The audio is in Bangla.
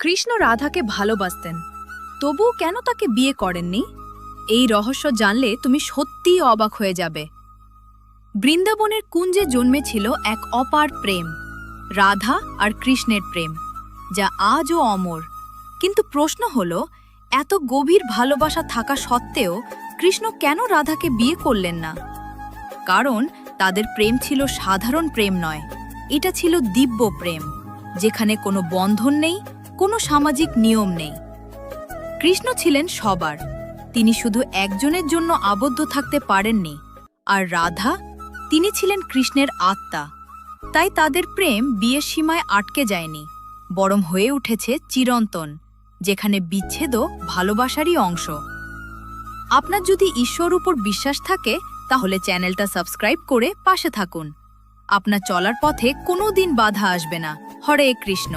কৃষ্ণ রাধাকে ভালোবাসতেন, তবুও কেন তাকে বিয়ে করেননি? এই রহস্য জানলে তুমি সত্যিই অবাক হয়ে যাবে। বৃন্দাবনের কুঞ্জে জন্মেছিল এক অপার প্রেম, রাধা আর কৃষ্ণের প্রেম, যা আজও অমর। কিন্তু প্রশ্ন হলো, এত গভীর ভালোবাসা থাকা সত্ত্বেও কৃষ্ণ কেন রাধাকে বিয়ে করলেন না? কারণ তাদের প্রেম ছিল সাধারণ প্রেম নয়, এটা ছিল দিব্য প্রেম, যেখানে কোনো বন্ধন নেই, কোনো সামাজিক নিয়ম নেই। কৃষ্ণ ছিলেন সবার, তিনি শুধু একজনের জন্য আবদ্ধ থাকতে পারেননি। আর রাধা, তিনি ছিলেন কৃষ্ণের আত্মা। তাই তাদের প্রেম বিয়ের সীমায় আটকে যায়নি, বরং হয়ে উঠেছে চিরন্তন, যেখানে বিচ্ছেদও ভালোবাসারই অংশ। আপনার যদি ঈশ্বর উপর বিশ্বাস থাকে, তাহলে চ্যানেলটা সাবস্ক্রাইব করে পাশে থাকুন। আপনার চলার পথে কোনোদিন বাধা আসবে না। হরে কৃষ্ণ।